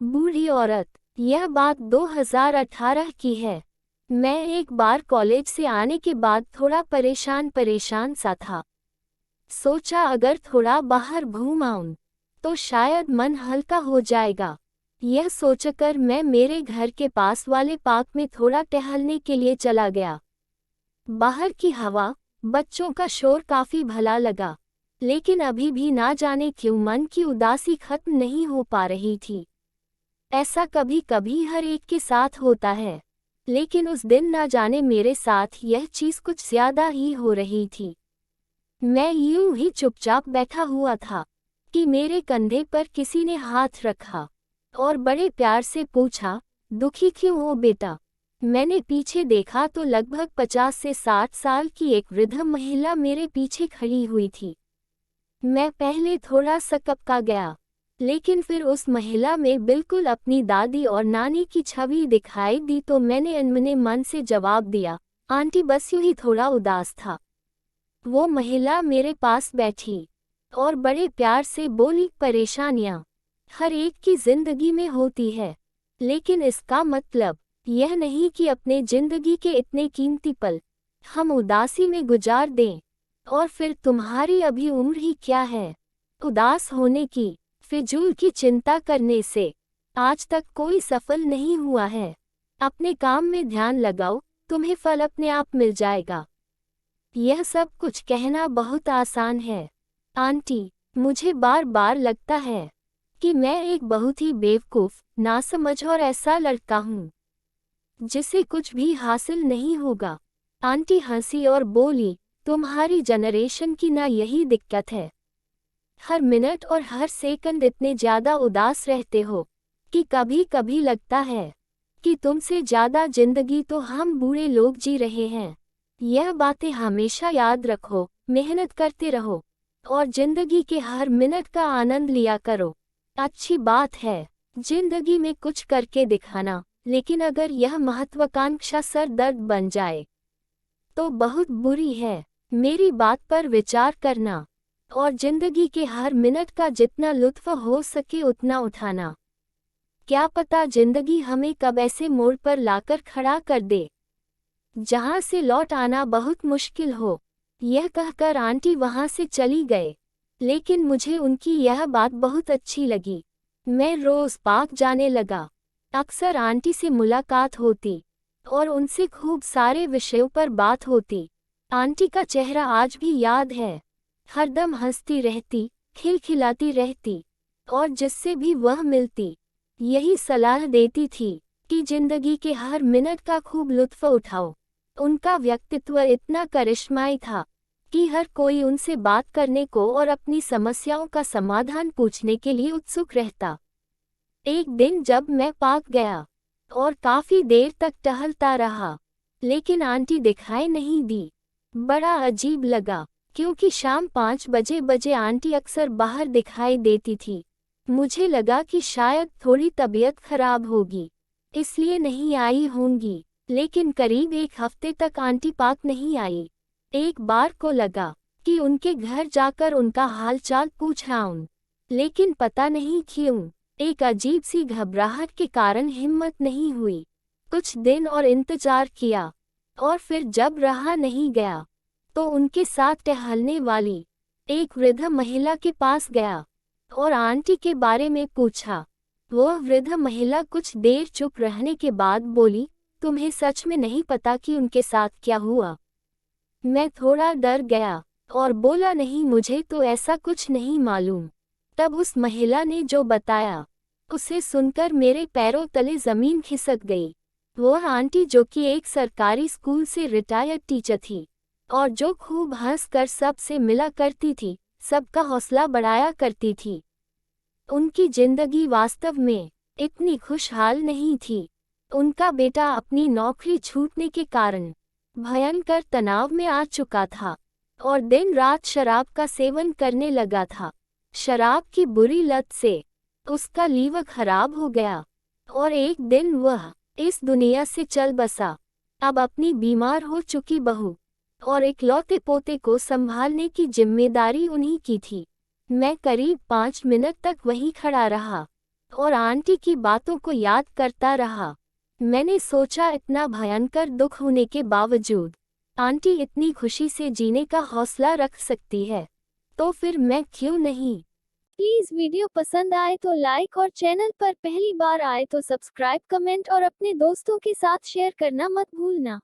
बूढ़ी औरत। यह बात 2018 की है। मैं एक बार कॉलेज से आने के बाद थोड़ा परेशान परेशान सा था। सोचा अगर थोड़ा बाहर घूम आऊं तो शायद मन हल्का हो जाएगा। यह सोचकर मैं मेरे घर के पास वाले पार्क में थोड़ा टहलने के लिए चला गया। बाहर की हवा, बच्चों का शोर काफी भला लगा, लेकिन अभी भी ना जाने क्यों मन की उदासी खत्म नहीं हो पा रही थी। ऐसा कभी कभी हर एक के साथ होता है, लेकिन उस दिन ना जाने मेरे साथ यह चीज कुछ ज्यादा ही हो रही थी। मैं यूं ही चुपचाप बैठा हुआ था कि मेरे कंधे पर किसी ने हाथ रखा और बड़े प्यार से पूछा, दुखी क्यों हो बेटा? मैंने पीछे देखा तो लगभग 50 से 60 साल की एक वृद्ध महिला मेरे पीछे खड़ी हुई थी। मैं पहले थोड़ा सकपका गया, लेकिन फिर उस महिला में बिल्कुल अपनी दादी और नानी की छवि दिखाई दी तो मैंने अनमने मन से जवाब दिया, आंटी बस यूं ही थोड़ा उदास था। वो महिला मेरे पास बैठी और बड़े प्यार से बोली, परेशानियां हर एक की जिंदगी में होती है, लेकिन इसका मतलब यह नहीं कि अपने जिंदगी के इतने कीमती पल हम उदासी में गुजार दें। और फिर तुम्हारी अभी उम्र ही क्या है उदास होने की? फिजूल की चिंता करने से आज तक कोई सफल नहीं हुआ है। अपने काम में ध्यान लगाओ, तुम्हें फल अपने आप मिल जाएगा। यह सब कुछ कहना बहुत आसान है आंटी, मुझे बार बार लगता है कि मैं एक बहुत ही बेवकूफ, नासमझ और ऐसा लड़का हूँ जिसे कुछ भी हासिल नहीं होगा। आंटी हंसी और बोली, तुम्हारी जनरेशन की ना यही दिक्कत है। हर मिनट और हर सेकंड इतने ज्यादा उदास रहते हो कि कभी कभी लगता है कि तुमसे ज्यादा जिंदगी तो हम बूढ़े लोग जी रहे हैं। यह बातें हमेशा याद रखो, मेहनत करते रहो और जिंदगी के हर मिनट का आनंद लिया करो। अच्छी बात है जिंदगी में कुछ करके दिखाना, लेकिन अगर यह महत्वाकांक्षा सर दर्द बन जाए तो बहुत बुरी है। मेरी बात पर विचार करना और जिंदगी के हर मिनट का जितना लुत्फ हो सके उतना उठाना। क्या पता जिंदगी हमें कब ऐसे मोड़ पर लाकर खड़ा कर दे जहां से लौट आना बहुत मुश्किल हो। यह कहकर आंटी वहां से चली गए, लेकिन मुझे उनकी यह बात बहुत अच्छी लगी। मैं रोज पार्क जाने लगा। अक्सर आंटी से मुलाकात होती और उनसे खूब सारे विषयों पर बात होती। आंटी का चेहरा आज भी याद है, हरदम हंसती रहती, खिलखिलाती रहती और जिससे भी वह मिलती यही सलाह देती थी कि जिंदगी के हर मिनट का खूब लुत्फ उठाओ। उनका व्यक्तित्व इतना करिश्माई था कि हर कोई उनसे बात करने को और अपनी समस्याओं का समाधान पूछने के लिए उत्सुक रहता। एक दिन जब मैं पार्क गया और काफी देर तक टहलता रहा, लेकिन आंटी दिखाई नहीं दी। बड़ा अजीब लगा, क्योंकि शाम 5 बजे आंटी अक्सर बाहर दिखाई देती थी। मुझे लगा कि शायद थोड़ी तबीयत खराब होगी, इसलिए नहीं आई होंगी, लेकिन करीब एक हफ्ते तक आंटी पार्क नहीं आई। एक बार को लगा कि उनके घर जाकर उनका हालचाल पूछ आऊं, लेकिन पता नहीं क्यों एक अजीब सी घबराहट के कारण हिम्मत नहीं हुई। कुछ दिन और इंतजार किया और फिर जब रहा नहीं गया तो उनके साथ टहलने वाली एक वृद्ध महिला के पास गया और आंटी के बारे में पूछा। वह वृद्ध महिला कुछ देर चुप रहने के बाद बोली, तुम्हें सच में नहीं पता कि उनके साथ क्या हुआ? मैं थोड़ा डर गया और बोला, नहीं, मुझे तो ऐसा कुछ नहीं मालूम। तब उस महिला ने जो बताया उसे सुनकर मेरे पैरों तले जमीन खिसक गई। वह आंटी जो कि एक सरकारी स्कूल से रिटायर्ड टीचर थी और जो खूब हंसकर सबसे मिला करती थी, सबका हौसला बढ़ाया करती थी, उनकी जिंदगी वास्तव में इतनी खुशहाल नहीं थी। उनका बेटा अपनी नौकरी छूटने के कारण भयंकर तनाव में आ चुका था और दिन रात शराब का सेवन करने लगा था। शराब की बुरी लत से उसका लीवर खराब हो गया और एक दिन वह इस दुनिया से चल बसा। अब अपनी बीमार हो चुकी बहू और इकलौते पोते को संभालने की जिम्मेदारी उन्हीं की थी। मैं करीब 5 मिनट तक वहीं खड़ा रहा और आंटी की बातों को याद करता रहा। मैंने सोचा इतना भयंकर दुख होने के बावजूद आंटी इतनी खुशी से जीने का हौसला रख सकती है, तो फिर मैं क्यों नहीं। प्लीज वीडियो पसंद आए तो लाइक और चैनल पर पहली बार आए तो सब्सक्राइब, कमेंट और अपने दोस्तों के साथ शेयर करना मत भूलना।